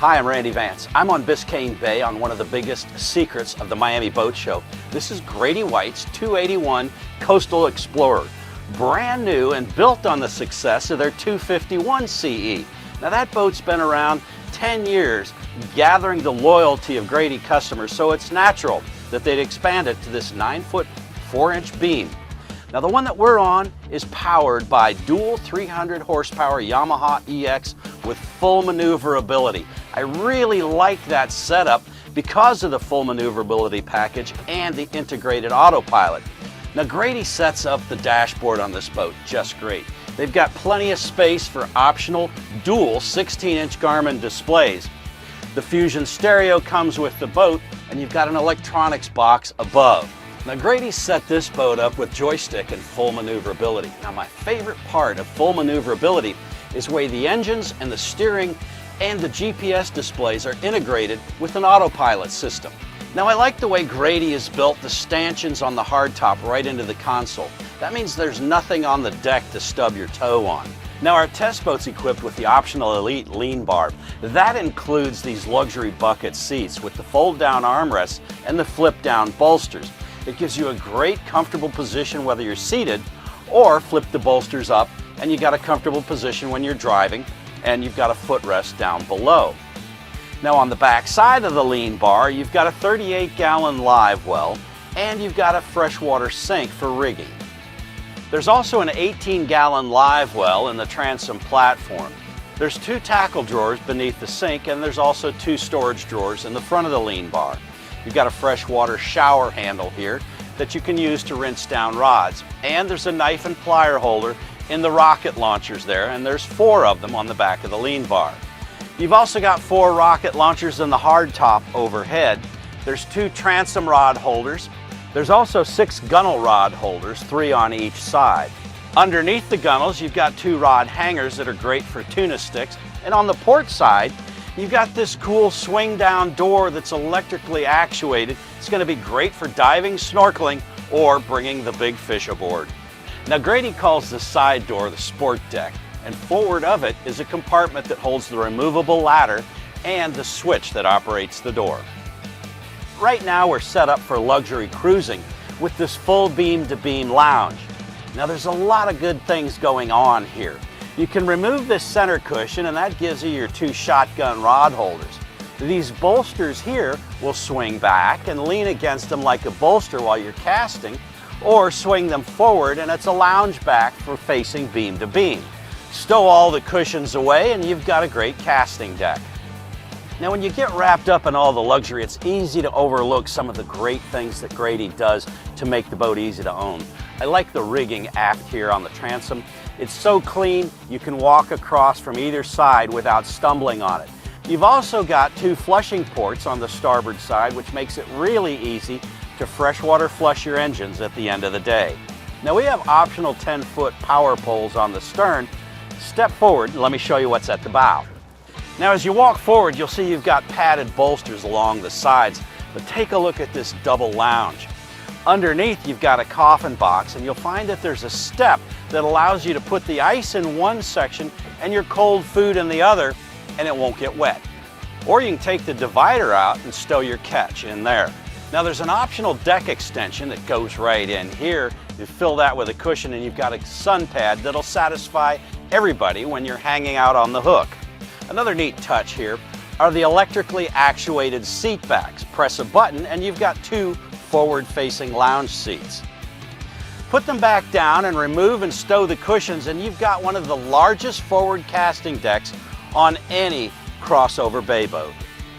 Hi, I'm Randy Vance. I'm on Biscayne Bay on one of the biggest secrets of the Miami Boat Show. This is Grady-White's 281 Coastal Explorer, brand new and built on the success of their 251 CE. Now that boat's been around 10 years, gathering the loyalty of Grady customers, so it's natural that they'd expand it to this 9-foot 4-inch beam. Now the one that we're on is powered by dual 300 horsepower Yamaha EX with full maneuverability. I really like that setup because of the full maneuverability package and the integrated autopilot. Now Grady sets up the dashboard on this boat just great. They've got plenty of space for optional dual 16-inch Garmin displays. The Fusion stereo comes with the boat, and you've got an electronics box above. Now Grady set this boat up with joystick and full maneuverability. Now my favorite part of full maneuverability is the way the engines and the steering and the GPS displays are integrated with an autopilot system. Now I like the way Grady has built the stanchions on the hardtop right into the console. That means there's nothing on the deck to stub your toe on. Now our test boat's equipped with the optional Elite lean bar. That includes these luxury bucket seats with the fold down armrests and the flip down bolsters. It gives you a great comfortable position whether you're seated or flip the bolsters up and you got a comfortable position when you're driving and you've got a footrest down below. Now on the back side of the lean bar you've got a 38-gallon live well and you've got a freshwater sink for rigging. There's also an 18-gallon live well in the transom platform. There's 2 tackle drawers beneath the sink and there's also 2 storage drawers in the front of the lean bar. You've got a freshwater shower handle here that you can use to rinse down rods. And there's a knife and plier holder in the rocket launchers there, and there's 4 of them on the back of the lean bar. You've also got 4 rocket launchers in the hardtop overhead. There's 2 transom rod holders. There's also 6 gunnel rod holders, 3 on each side. Underneath the gunnels, you've got 2 rod hangers that are great for tuna sticks. And on the port side, you've got this cool swing down door that's electrically actuated. It's going to be great for diving, snorkeling, or bringing the big fish aboard. Now Grady calls the side door the sport deck, and forward of it is a compartment that holds the removable ladder and the switch that operates the door. Right now we're set up for luxury cruising with this full beam-to-beam lounge. Now there's a lot of good things going on here. You can remove this center cushion and that gives you your 2 shotgun rod holders. These bolsters here will swing back and lean against them like a bolster while you're casting, or swing them forward and it's a lounge back for facing beam to beam. Stow all the cushions away and you've got a great casting deck. Now when you get wrapped up in all the luxury, it's easy to overlook some of the great things that Grady does to make the boat easy to own. I like the rigging aft here on the transom. It's so clean you can walk across from either side without stumbling on it. You've also got 2 flushing ports on the starboard side, which makes it really easy to freshwater flush your engines at the end of the day. Now we have optional 10-foot power poles on the stern. Step forward and let me show you what's at the bow. Now as you walk forward you'll see you've got padded bolsters along the sides, but take a look at this double lounge. Underneath you've got a coffin box and you'll find that there's a step that allows you to put the ice in one section and your cold food in the other and it won't get wet. Or you can take the divider out and stow your catch in there. Now there's an optional deck extension that goes right in here. You fill that with a cushion and you've got a sun pad that'll satisfy everybody when you're hanging out on the hook. Another neat touch here are the electrically actuated seat backs. Press a button and you've got 2 forward-facing lounge seats. Put them back down and remove and stow the cushions and you've got one of the largest forward casting decks on any crossover bay boat.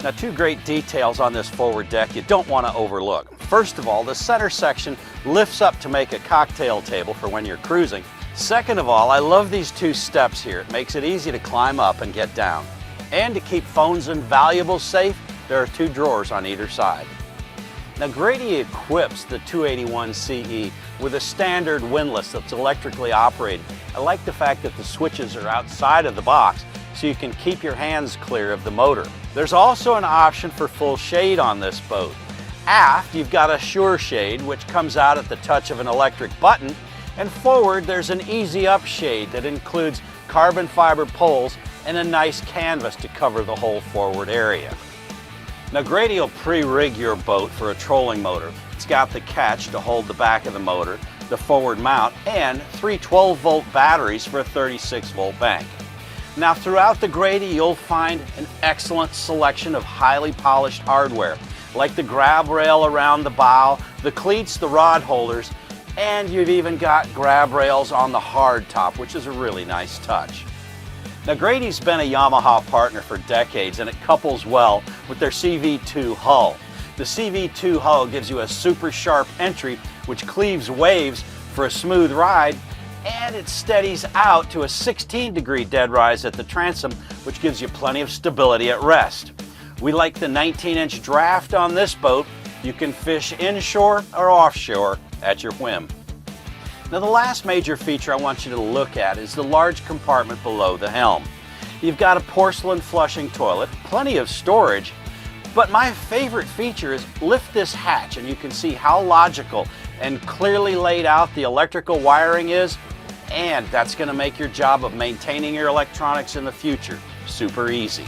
Now 2 great details on this forward deck you don't want to overlook. First of all, the center section lifts up to make a cocktail table for when you're cruising. Second of all, I love these 2 steps here. It makes it easy to climb up and get down. And to keep phones and valuables safe, there are 2 drawers on either side. Now Grady equips the 281 CE with a standard windlass that's electrically operated. I like the fact that the switches are outside of the box so you can keep your hands clear of the motor. There's also an option for full shade on this boat. Aft, you've got a Sure Shade, which comes out at the touch of an electric button, and forward there's an Easy Up shade that includes carbon fiber poles and a nice canvas to cover the whole forward area. Now Grady will pre-rig your boat for a trolling motor. It's got the catch to hold the back of the motor, the forward mount, and 3 12-volt batteries for a 36-volt bank. Now throughout the Grady you'll find an excellent selection of highly polished hardware, like the grab rail around the bow, the cleats, the rod holders, and you've even got grab rails on the hard top, which is a really nice touch. Now Grady's been a Yamaha partner for decades, and it couples well with their CV2 hull. The CV2 hull gives you a super sharp entry which cleaves waves for a smooth ride, and it steadies out to a 16-degree dead rise at the transom, which gives you plenty of stability at rest. We like the 19-inch draft on this boat. You can fish inshore or offshore at your whim. Now the last major feature I want you to look at is the large compartment below the helm. You've got a porcelain flushing toilet, plenty of storage, but my favorite feature is lift this hatch and you can see how logical and clearly laid out the electrical wiring is, and that's going to make your job of maintaining your electronics in the future super easy.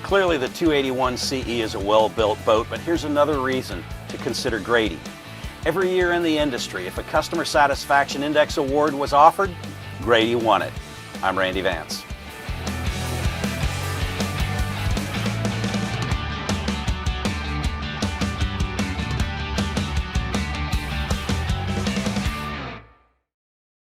Clearly the 281 CE is a well-built boat, but here's another reason to consider Grady. Every year in the industry, if a Customer Satisfaction Index award was offered, Grady won it. I'm Randy Vance.